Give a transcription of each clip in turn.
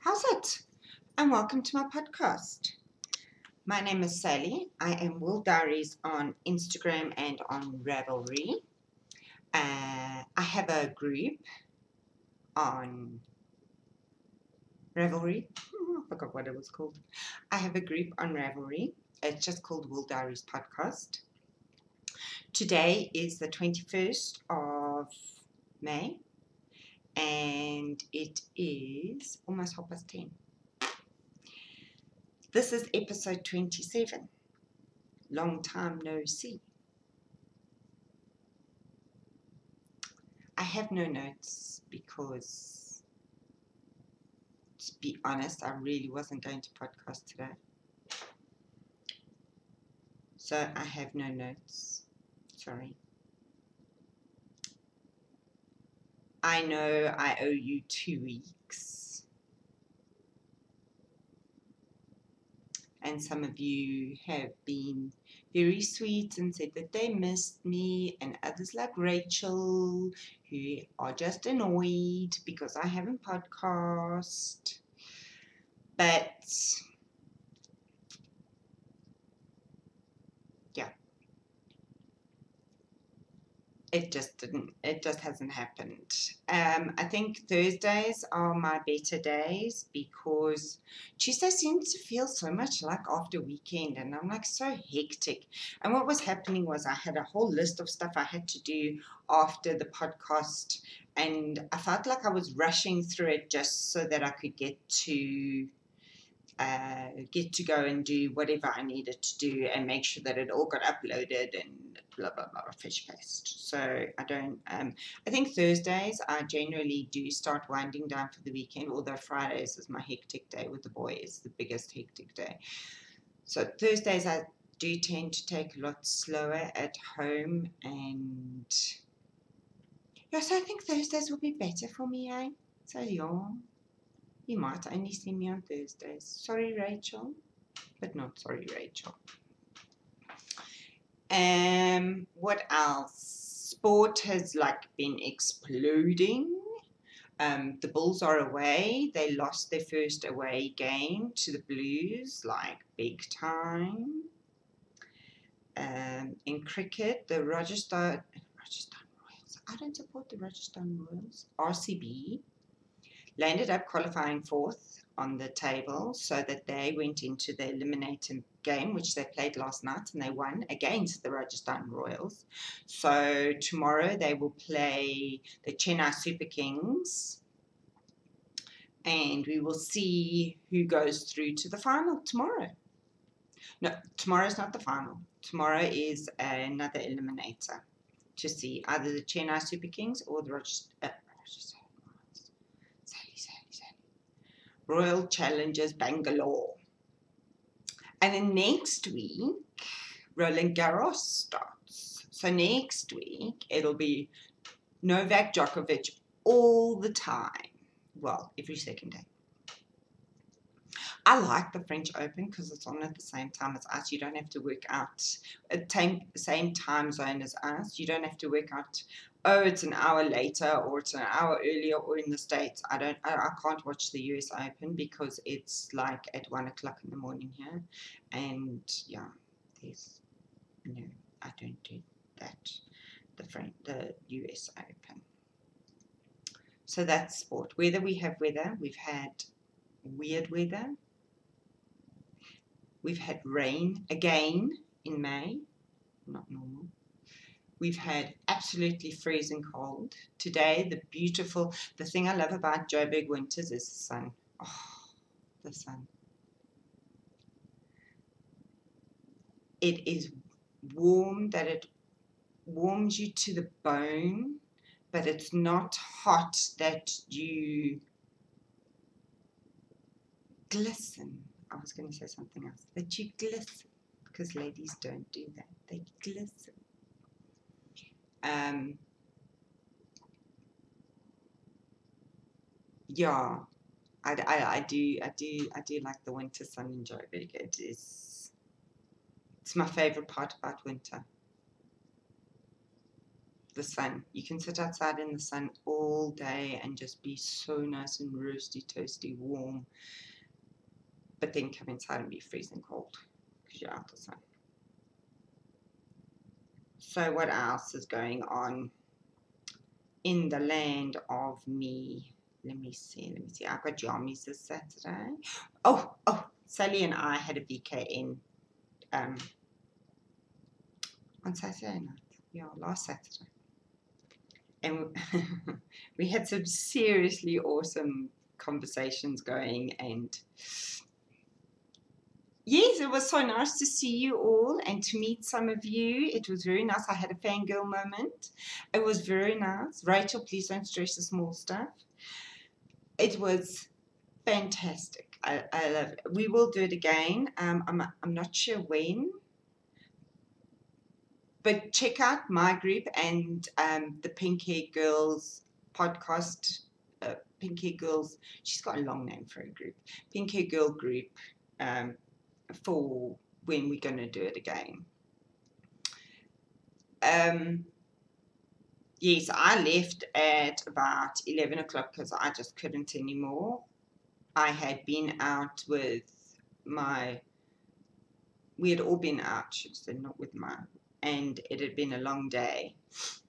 How's it? And welcome to my podcast. My name is Sally. I am WoolDiaries on Instagram and on Ravelry. I have a group on Ravelry. I forgot what it was called. I have a group on Ravelry. It's just called WoolDiaries Podcast. Today is the 21st of May, and it is almost 10:30. This is episode 27. Long time no see. I have no notes because, to be honest, I really wasn't going to podcast today. So I have no notes. Sorry. I know I owe you 2 weeks. And some of you have been very sweet and said that they missed me, and others like Rachel who are just annoyed because I haven't podcast. But yeah, it just hasn't happened. I think Thursdays are my better days because Tuesday seems to feel so much like after weekend, and I'm like so hectic. And what was happening was I had a whole list of stuff I had to do after the podcast, and I felt like I was rushing through it just so that I could get to go and do whatever I needed to do and make sure that it all got uploaded and blah blah blah, fish paste. So I don't. I think Thursdays I generally do start winding down for the weekend. Although Fridays is my hectic day with the boys, the biggest hectic day. So Thursdays I do tend to take a lot slower at home, and yes, I think Thursdays will be better for me, eh? So yeah. You might only see me on Thursdays. Sorry, Rachel, but not sorry, Rachel. What else? Sport has been exploding. The Bulls are away. They lost their first away game to the Blues, big time. In cricket, the Rajasthan Royals. I don't support the Rajasthan Royals. RCB landed up qualifying fourth on the table so that they went into the eliminator game, which they played last night, and they won against the Rajasthan Royals. So tomorrow they will play the Chennai Super Kings, and we will see who goes through to the final tomorrow. No, tomorrow's not the final. Tomorrow is another eliminator to see either the Chennai Super Kings or the Royal Challengers Bangalore. And then next week, Roland Garros starts. So next week, it'll be Novak Djokovic all the time. Well, every second day. I like the French Open because it's on at the same time as us. You don't have to work out at the same time zone as us. You don't have to work out, oh, it's an hour later or it's an hour earlier, or in the States. I can't watch the US Open because it's at 1 o'clock in the morning here. And yeah, I don't do that. The US Open. So that's sport. Weather, we have weather. We've had weird weather. We've had rain again in May, not normal. We've had absolutely freezing cold. Today, the thing I love about Joburg winters is the sun. Oh, the sun. It is warm that it warms you to the bone, but it's not hot that you glisten. I was going to say something else. That you glisten, because ladies don't do that. They glisten. Yeah, I do like the winter sun in Joburg. It's my favorite part about winter. the sun. You can sit outside in the sun all day and just be so nice and roasty, toasty, warm. But then come inside and be freezing cold because you're out the sun. So what else is going on in the land of me? Let me see. I've got Yamis this Saturday. Oh, Sally and I had a VKN on Saturday night. Yeah, last Saturday. And we had some seriously awesome conversations going, and yes, it was so nice to see you all and to meet some of you. It was very nice. I had a fangirl moment. It was very nice. Rachel, please don't stress the small stuff. It was fantastic. I love it. We will do it again. I'm not sure when, but check out my group and the Pink Hair Girls podcast. Pink Hair Girls. She's got a long name for a group. Pink Hair Girl group. For when we're going to do it again. Yes, I left at about 11 o'clock because I just couldn't anymore. I had been out with we had all been out, should say, not with and it had been a long day.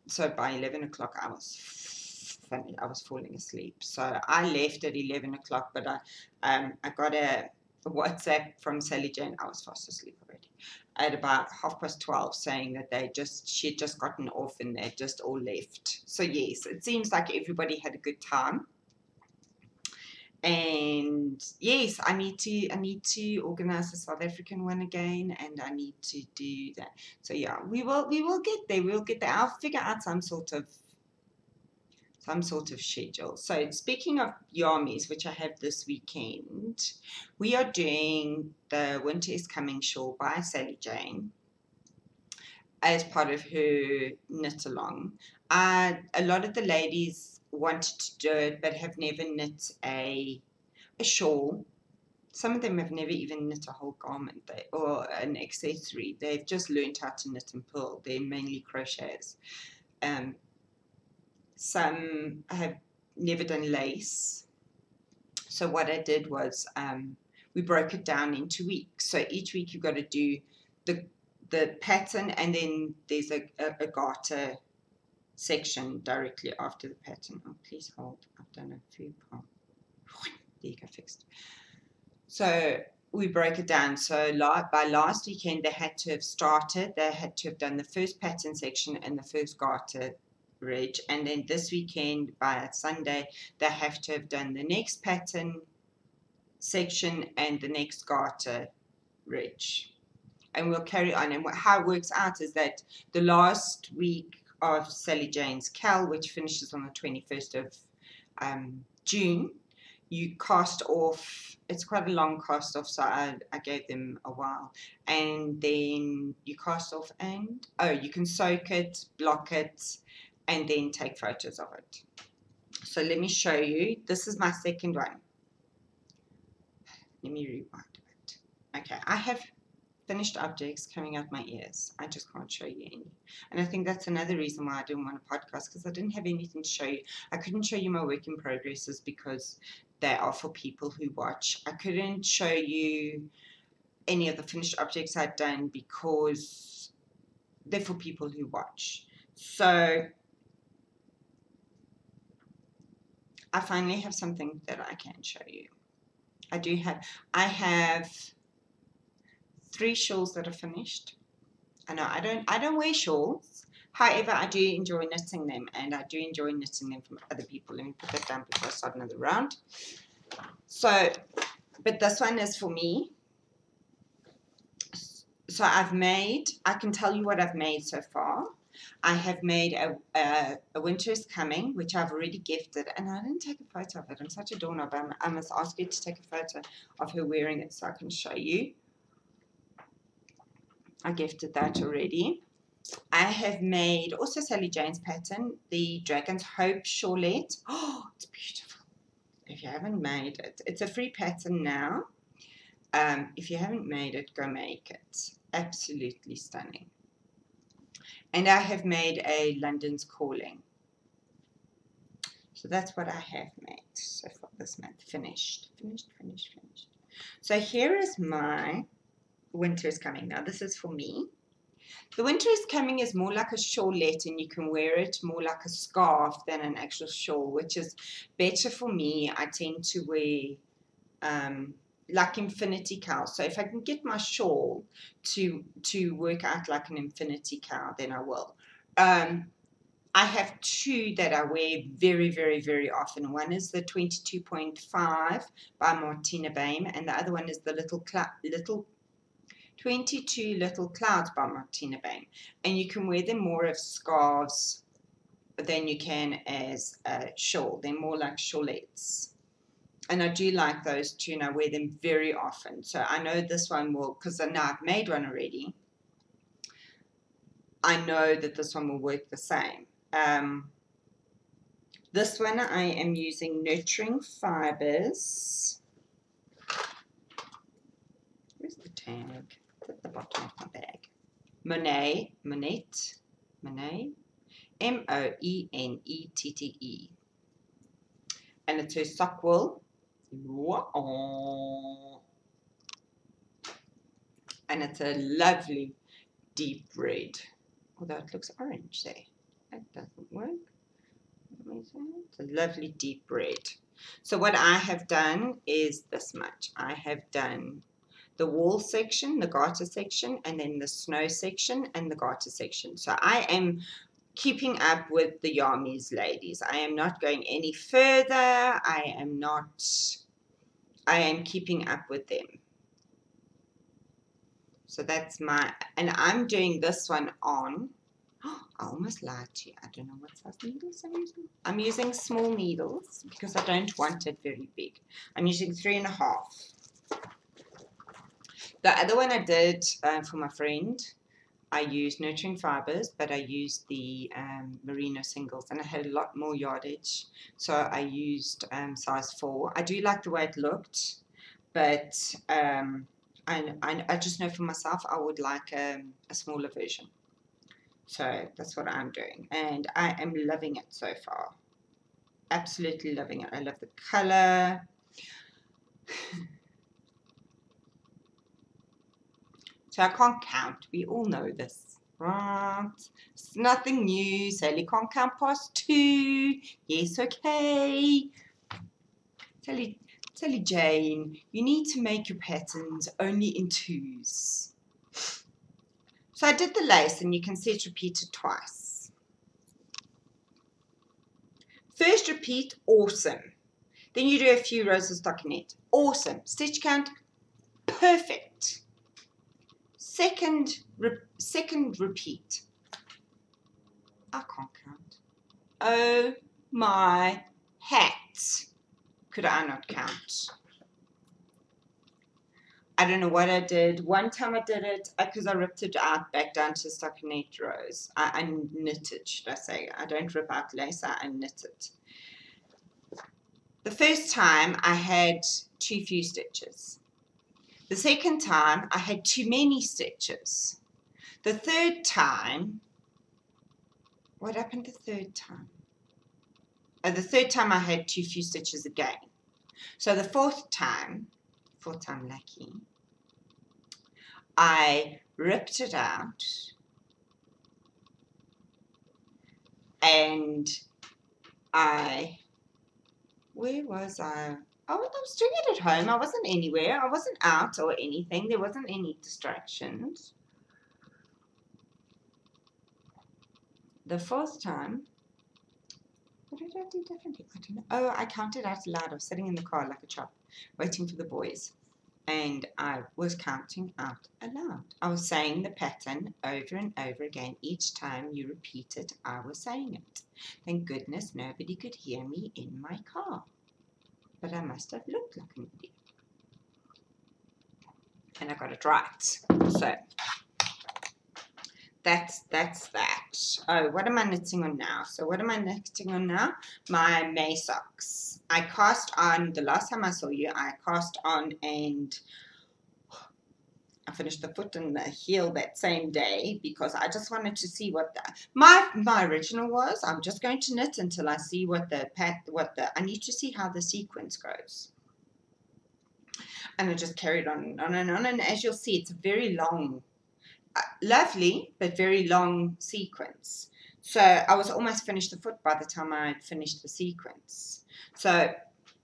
So by 11 o'clock I was falling asleep. So I left at 11 o'clock, but I got a WhatsApp from Sally Jane. I was fast asleep already at about 12:30 saying that she had just gotten off and they just all left. So yes, it seems like everybody had a good time. And yes, I need to organize the South African one again, and I need to do that. So yeah, we will get there. We'll get there. I'll figure out some sort of schedule. So speaking of Yamis, which I have this weekend, we are doing the Winter is Coming Shawl by Sally Jane as part of her knit along. A lot of the ladies wanted to do it but have never knit a shawl. Some of them have never even knit a whole garment or an accessory. They've just learned how to knit and purl. They're mainly crocheters. Some have never done lace. So what I did was we broke it down into weeks. So each week you've got to do the pattern, and then there's a garter section directly after the pattern. Oh, please hold. I've done a few parts. There you go, fixed. So we broke it down. So by last weekend they had to have started. They had to have done the first pattern section and the first garter ridge, and then this weekend by Sunday they have to have done the next pattern section and the next garter ridge, and we'll carry on. And how it works out is that the last week of Sally Jane's Cal, which finishes on the 21st of June, you cast off. It's quite a long cast off, so I gave them a while, and then you cast off, and you can soak it, block it, and then take photos of it. So let me show you. This is my second one. Let me rewind a bit. Okay, I have finished objects coming out my ears. I just can't show you any. And I think that's another reason why I didn't want a podcast, because I didn't have anything to show you. I couldn't show you my work in progresses because they are for people who watch. I couldn't show you any of the finished objects I'd done because they're for people who watch. So I finally have something that I can show you. I have 3 shawls that are finished. I know I don't wear shawls. However, I do enjoy knitting them, and I do enjoy knitting them from other people. Let me put that down before I start another round. So, but this one is for me. So I can tell you what I've made so far. I have made a Winter is Coming, which I've already gifted, and I didn't take a photo of it. I'm such a doorknob. I must ask you to take a photo of her wearing it so I can show you. I gifted that already. I have made also Sally Jane's pattern, the Dragon's Hope shawlette. Oh, it's beautiful. If you haven't made it, it's a free pattern now. If you haven't made it, go make it. Absolutely stunning. And I have made a London's Calling. So that's what I have made so far this month. Finished. So here is my Winter is Coming. Now this is for me. The Winter is Coming is more like a shawlette, and you can wear it more like a scarf than an actual shawl, which is better for me. I tend to wear like infinity cowl. So if I can get my shawl to work out like an infinity cowl, then I will. I have two that I wear very, very, very often. One is the 22.5 by Martina Baim, and the other one is the little 22 Little Clouds by Martina Baim. And you can wear them more as scarves than you can as a shawl. They're more like shawlettes. And I do like those two, and I wear them very often. So I know this one will, because now I've made one already, I know that this one will work the same. This one I am using Nurturing Fibers. Where's the tag? It's at the bottom of my bag. Monet, M-O-E-N-E-T-T-E. And it's her sock wool. And it's a lovely deep red. Although it looks orange there. That doesn't work. It's a lovely deep red. So what I have done is this much. I have done the wool section, the garter section, and then the snow section and the garter section. So I am keeping up with the Yarmies, ladies. I am not going any further. I am keeping up with them. So that's my, and I'm doing this one on, I almost lied to you. I don't know what size needles I'm using. I'm using small needles because I don't want it very big. I'm using 3.5. The other one I did for my friend, I used Nurturing Fibers, but I used the merino singles, and I had a lot more yardage, so I used size 4. I do like the way it looked, but I just know for myself I would like a smaller version. So that's what I'm doing, and I am loving it so far. Absolutely loving it. I love the color. So I can't count. We all know this, right? It's nothing new. Sally can't count past 2. Yes, okay. Sally Jane, you need to make your patterns only in 2s. So I did the lace, and you can see it's repeated twice. First repeat, awesome. Then you do a few rows of stockinette. Awesome. Stitch count, perfect. Second repeat. I can't count. Oh my hat. Could I not count? I don't know what I did. One time I did it because I ripped it out back down to stockinette rows. I knitted, should I say. I don't rip out lace, I knit it. The first time I had too few stitches. The second time I had too many stitches. The third time, what happened the third time? The third time I had too few stitches again. So the fourth time lucky, I ripped it out and where was I? Oh, I was doing it at home. I wasn't anywhere. I wasn't out or anything. There wasn't any distractions. The fourth time, what did I do differently? I don't know. Oh, I counted out loud. I was sitting in the car like a chop, waiting for the boys. And I was counting out aloud. I was saying the pattern over and over again. Each time you repeat it, I was saying it. Thank goodness nobody could hear me in my car. But I must have looked like an idiot. And I got it right. So that's that. Oh, what am I knitting on now? So what am I knitting on now? My May socks. I cast on, the last time I saw you, I cast on and I finished the foot and the heel that same day because I just wanted to see what my original was. I'm just going to knit until I see I need to see how the sequence goes. And I just carried on and on and on. And as you'll see, it's a very long, lovely, but very long sequence. So I was almost finished the foot by the time I had finished the sequence. So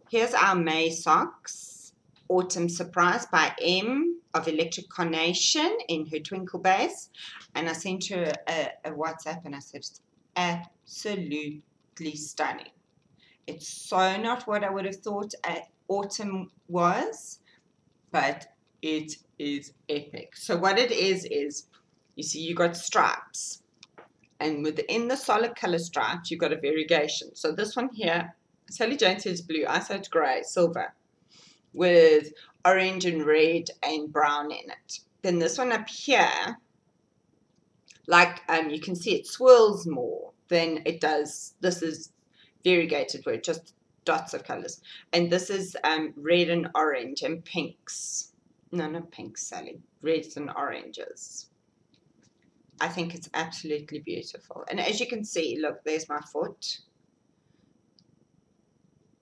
here's our May socks, Autumn Surprise by M of Electric Carnation in her Twinkle Base. And I sent her a WhatsApp and I said, it's absolutely stunning. It's so not what I would have thought autumn was, but it is epic. So what it is you see you got stripes, and within the solid color stripes you got a variegation. So this one here, Sally Jane says blue, I said gray, silver, with orange and red and brown in it. Then this one up here, like you can see it swirls more than it does. This is variegated where it just dots of colors, and this is red and orange and pinks. No, not pinks, Sally. Reds and oranges. I think it's absolutely beautiful. And as you can see, look, there's my foot.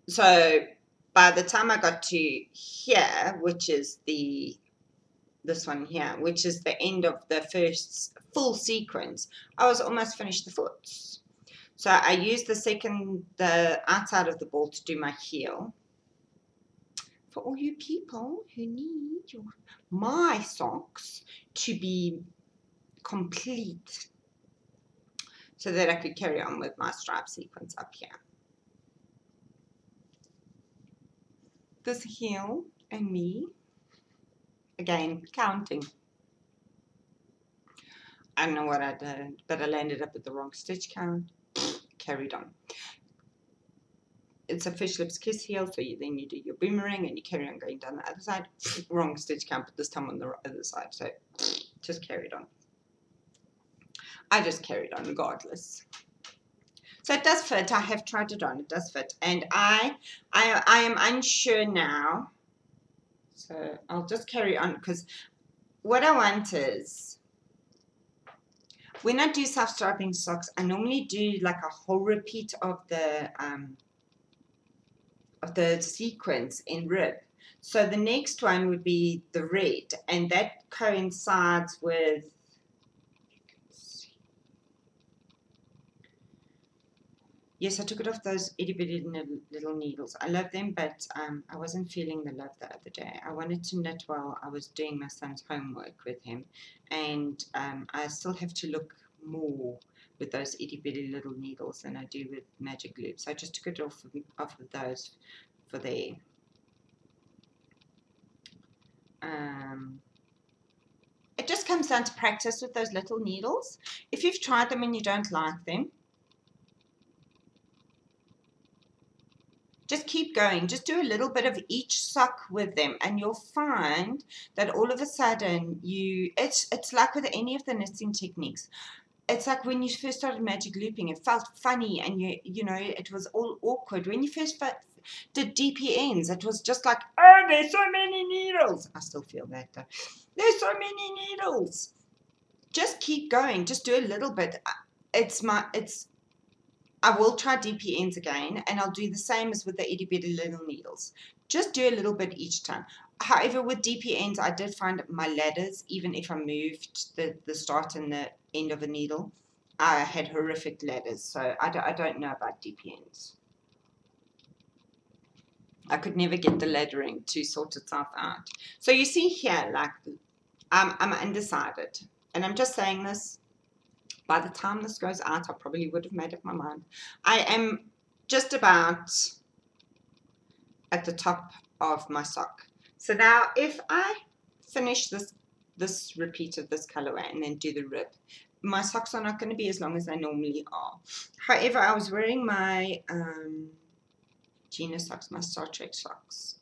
So by the time I got to here, which is this one here, which is the end of the first full sequence, I was almost finished the foot. So I used the outside of the ball to do my heel. For all you people who need my socks to be complete so that I could carry on with my stripe sequence up here. This heel and me, again, counting. I don't know what I did, but I landed up with the wrong stitch count. Carried on. It's a fish lips kiss heel, so then you do your boomerang and you carry on going down the other side. Wrong stitch count, but this time on the other side, so just carried on. I just carried on regardless. So it does fit. I have tried it on. It does fit, and I am unsure now. So I'll just carry on because what I want is, when I do self-striping socks, I normally do like a whole repeat of the sequence in rib. So the next one would be the red, and that coincides with, yes, I took it off those itty bitty little needles. I love them, but I wasn't feeling the love the other day. I wanted to knit while I was doing my son's homework with him, and I still have to look more with those itty bitty little needles than I do with magic loop. So I just took it off of those for there. It just comes down to practice with those little needles. If you've tried them and you don't like them, just keep going. Just do a little bit of each sock with them, and you'll find that all of a sudden it's like with any of the knitting techniques. It's like when you first started magic looping, it felt funny, and you know it was all awkward. When you first did DPNs, it was just like, oh, there's so many needles. I still feel that though. There's so many needles. Just keep going. Just do a little bit. I will try DPNs again, and I'll do the same as with the itty bitty little needles. Just do a little bit each time. However, with DPNs, I did find my ladders, even if I moved the start and the end of a needle, I had horrific ladders. So I don't know about DPNs. I could never get the laddering to sort itself out. So you see here, like, I'm undecided. And I'm just saying this. By the time this goes out, I probably would have made up my mind. I am just about at the top of my sock. So now if I finish this repeat of this colorway and then do the rib, my socks are not going to be as long as they normally are. However, I was wearing my Gina socks, my Star Trek socks,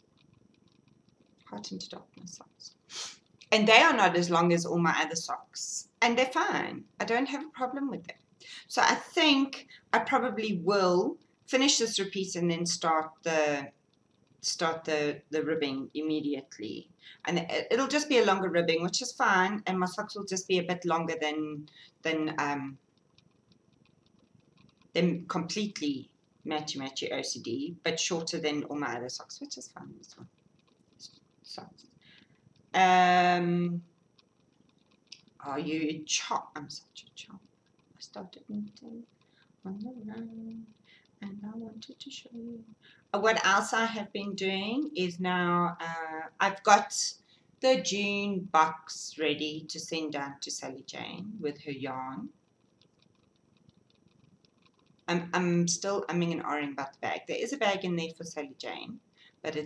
Heart into Darkness socks. And they are not as long as all my other socks. And they're fine. I don't have a problem with them. So I think I probably will finish this repeat and then start the start the ribbing immediately, and it'll just be a longer ribbing, which is fine, and my socks will just be a bit longer than completely matchy OCD, but shorter than all my other socks, which is fine as well. Socks. Are you chop? I'm such a chop. I started knitting on the run, and I wanted to show you. What else I have been doing is now I've got the June box ready to send down to Sally Jane with her yarn. I'm still umming and ahhing about the bag. There is a bag in there for Sally Jane, but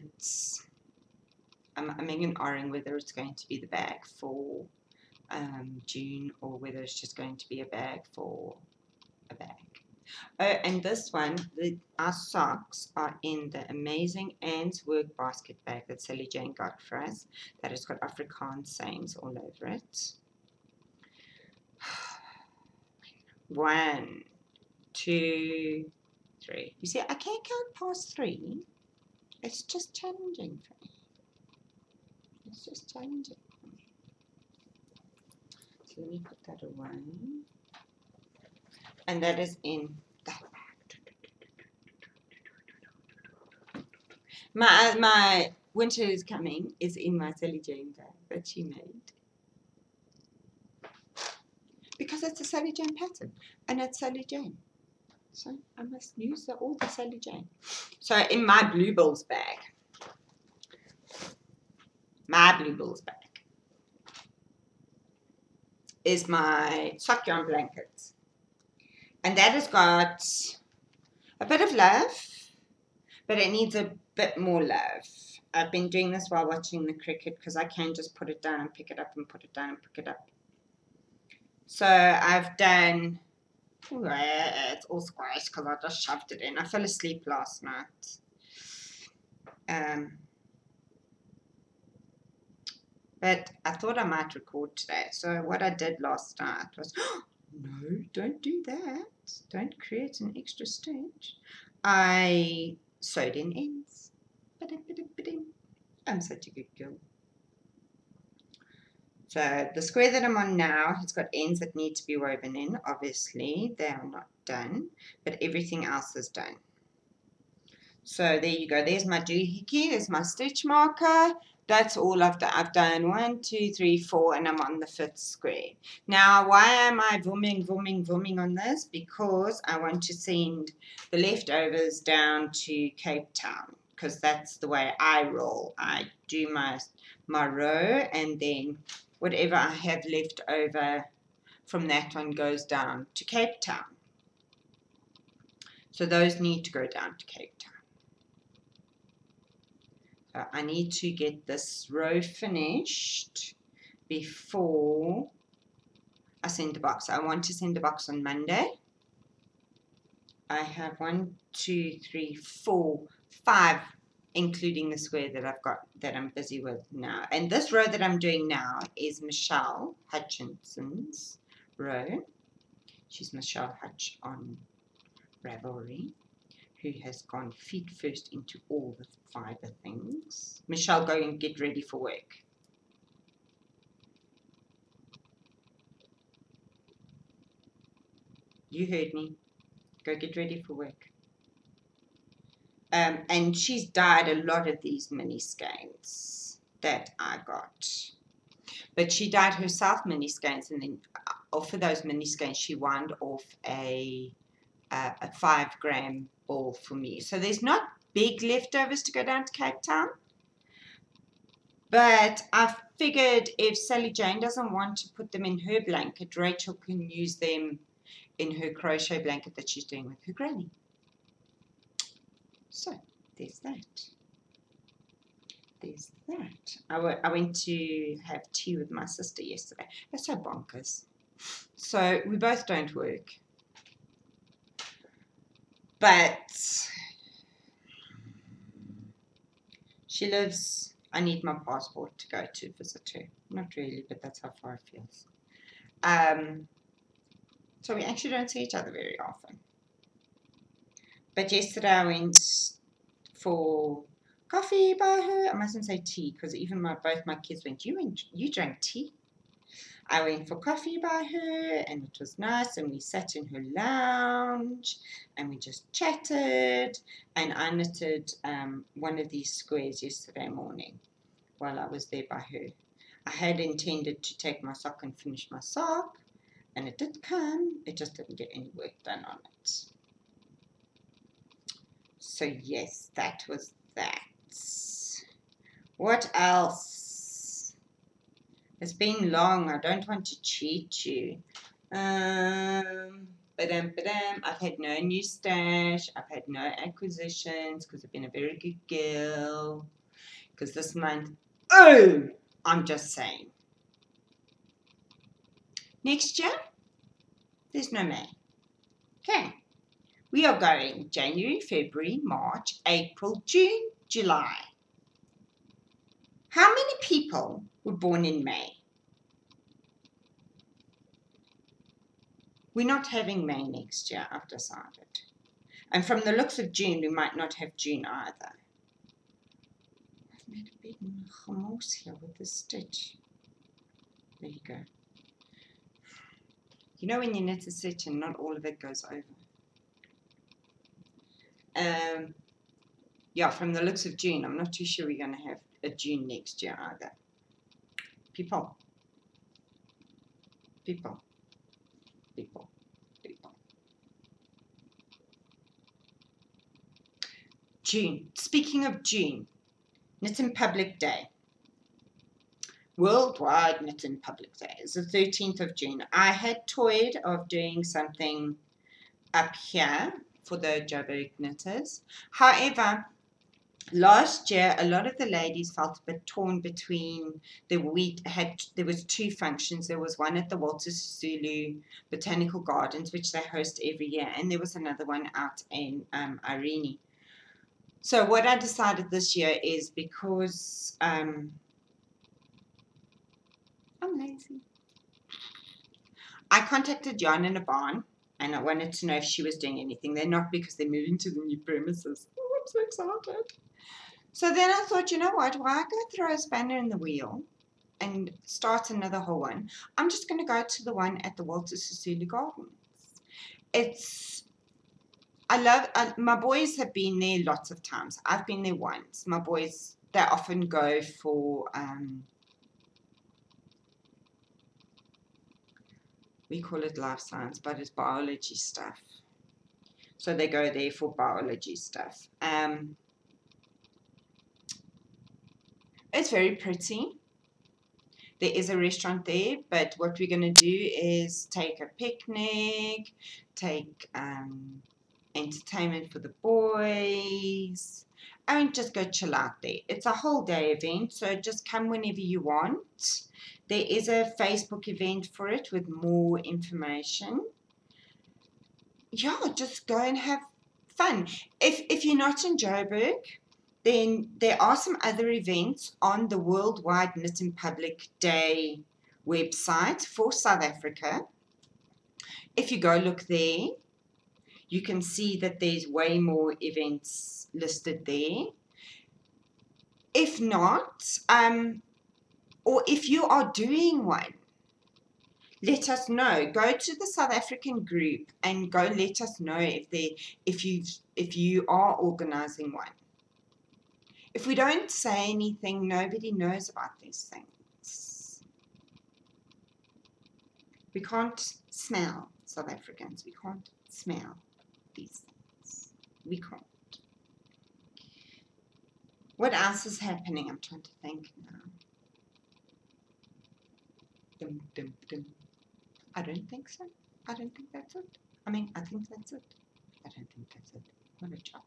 I'm umming and ahhing whether it's going to be the bag for June or whether it's just going to be a bag for a bag. Oh, and this one, our socks are in the amazing Anne's Work basket bag that Sally Jane got for us. That has got Afrikaans sayings all over it. 1, 2, 3. You see, I can't count past 3. It's just challenging for me. It's just challenging for me. So let me put that away. And that is in that bag. My winter is coming is in my Sally Jane bag that she made. Because it's a Sally Jane pattern and it's Sally Jane. So I must use all the Sally Jane. So in my Bluebells bag, is my sock yarn blanket. And that has got a bit of love, but it needs a bit more love. I've been doing this while watching the cricket because I can just put it down and pick it up and put it down and pick it up. So I've done, it's all squashed because I just shoved it in. I fell asleep last night. But I thought I might record today. So what I did last night was, no, don't do that. Don't create an extra stitch. I sewed in ends. I'm such a good girl. So the square that I'm on now has got ends that need to be woven in. Obviously, they are not done, but everything else is done. So there you go. There's my doohickey. There's my stitch marker. That's all I've done. I've done 1, 2, 3, 4, and I'm on the 5th square. Now, why am I vumming on this? Because I want to send the leftovers down to Cape Town, because that's the way I roll. I do my row, and then whatever I have left over from that one goes down to Cape Town. So those need to go down to Cape Town. I need to get this row finished before I send the box. I want to send the box on Monday. I have 1, 2, 3, 4, 5, including the square that I've got that I'm busy with now. And this row that I'm doing now is Michelle Hutchinson's row. She's Michelle Hutch on Ravelry, who has gone feet first into all the fiber things. Michelle, go and get ready for work. You heard me. Go get ready for work. And she's dyed a lot of these mini skeins that I got. But she dyed herself mini skeins, and then off of those mini skeins, she wound off a 5-gram ball for me. So there's not big leftovers to go down to Cape Town. But I figured if Sally Jane doesn't want to put them in her blanket, Rachel can use them in her crochet blanket that she's doing with her granny. So there's that. There's that. I went to have tea with my sister yesterday. It's so bonkers. So we both don't work. But she lives, I need my passport to go to visit her. Not really, but that's how far it feels. So we actually don't see each other very often. But yesterday I went for Coffee by her. I mustn't say tea because even both my kids went, you drank tea? I went for coffee by her and it was nice, and we sat in her lounge and we just chatted, and I knitted one of these squares yesterday morning while I was there by her. I had intended to take my sock and finish my sock, and it did come, it just didn't get any work done on it. So yes, that was that. What else? It's been long. I don't want to cheat you. I've had no new stash. I've had no acquisitions because I've been a very good girl. Because this month, oh, I'm just saying. Next year, there's no May. Okay. We are going January, February, March, April, June, July. How many people were born in May? We're not having May next year, I've decided. And from the looks of June, we might not have June either. I've made a big chamos here with this stitch. There you go. You know when you knit a stitch and not all of it goes over? Yeah, from the looks of June, I'm not too sure we're going to have a June next year either. People. June. Speaking of June, Knit in Public Day. Worldwide Knit in Public Day is the 13th of June. I had toyed of doing something up here for the Joburg knitters. However, last year a lot of the ladies felt a bit torn between there was two functions. There was one at the Walter Sisulu Botanical Gardens, which they host every year, and there was another one out in Irene. So what I decided this year is, because I'm lazy, I contacted Jan and Aban and I wanted to know if she was doing anything. They're not, because they're moving to the new premises. Oh, I'm so excited. So then I thought, you know what, why go throw a spanner in the wheel and start another whole one? I'm just going to go to the one at the Walter Sisulu Gardens. My boys have been there lots of times. I've been there once. My boys, they often go for, we call it life science, but it's biology stuff. So they go there for biology stuff. It's very pretty. There is a restaurant there, but what we're going to do is take a picnic, take entertainment for the boys, and just go chill out there. It's a whole day event, so just come whenever you want. There is a Facebook event for it with more information. Yeah, just go and have fun. If you're not in Joburg, then there are some other events on the Worldwide Knit in Public Day website for South Africa. If you go look there, you can see that there's way more events listed there. If not, or if you are doing one, let us know. Go to the South African group and go let us know if you are organizing one. If we don't say anything, nobody knows about these things. We can't smell, South Africans. We can't smell these things. We can't. What else is happening? I'm trying to think now. Dum, dum, dum. I don't think so. I don't think that's it. I mean, I think that's it. I don't think that's it. What a job.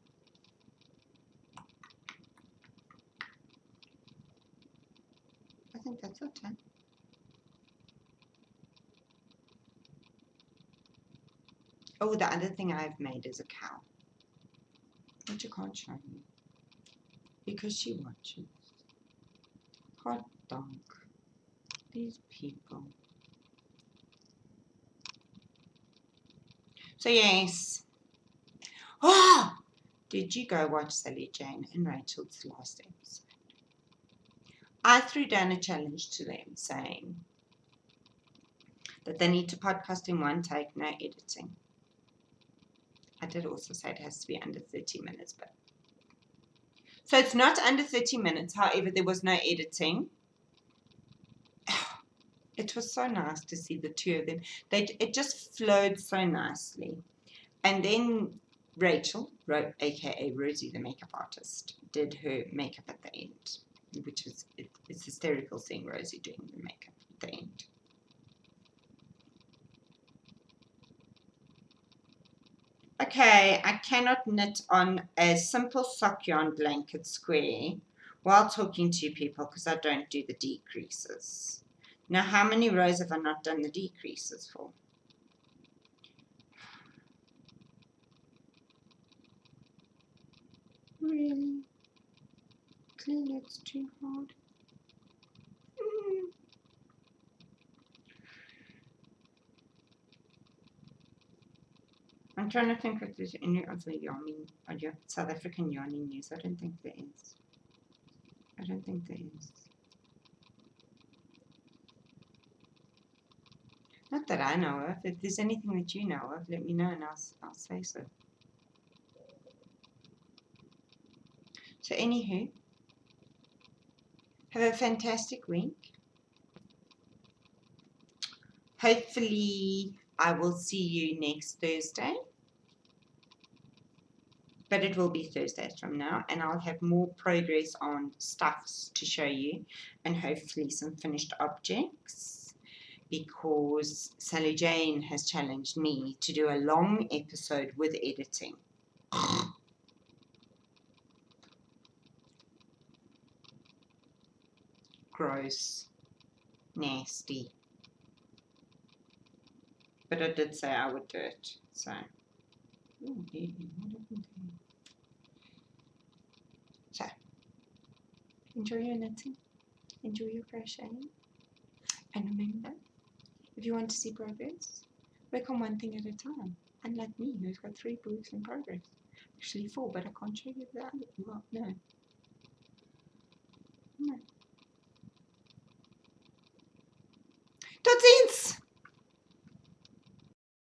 I think that's it, huh? Oh, the other thing I've made is a cow, which I can't show you because she watches. Hot dog. These people. So yes. Oh, Did you go watch Sally Jane and Rachel's last episode? I threw down a challenge to them saying that they need to podcast in one take, no editing. I did also say it has to be under 30 minutes, but so it's not under 30 minutes. However, there was no editing. It was so nice to see the two of them. It just flowed so nicely. And then Rachel, aka Rosie, the makeup artist, did her makeup at the end, which is it's hysterical seeing Rosie doing the makeup at the end. Okay, I cannot knit on a simple sock yarn blanket square while talking to people because I don't do the decreases. Now, how many rows have I not done the decreases for? Really? Clearly it's too hard. I'm trying to think if there's any other yarning, South African yarning news. I don't think there is. I don't think there is. Not that I know of. If there's anything that you know of, let me know and I'll say so. So anywho, have a fantastic week. Hopefully I will see you next Thursday. But it will be Thursdays from now, and I'll have more progress on stuffs to show you, and hopefully some finished objects, because Sally Jane has challenged me to do a long episode with editing. Gross. Nasty. But I did say I would do it, so. Ooh, so, enjoy your knitting, enjoy your crocheting, and remember, if you want to see progress, work on one thing at a time. Unlike me, who's got 3 books in progress. Actually 4, but I can't show you that. Well, no. No. Tot ziens!